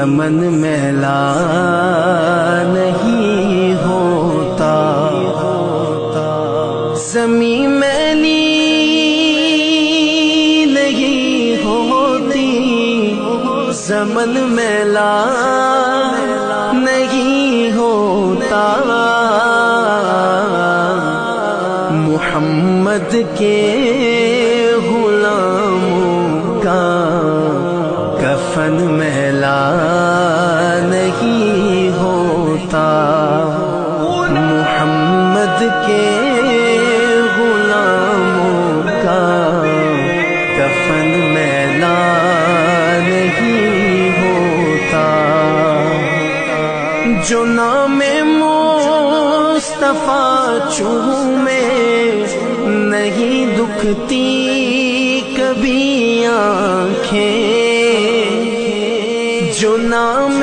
زمن میلا نہیں ہوتا، زمین میلی نہیں ہوتی، زمن میلا نہیں ہوتا، محمد کے غلاموں کا کفن میلا نہیں ہوتا، محمد کے غلاموں کا کفن میلا نہیں ہوتا، جو نام مصطفیٰ چومے نہیں دکھتی کبھی آنکھیں، جو نام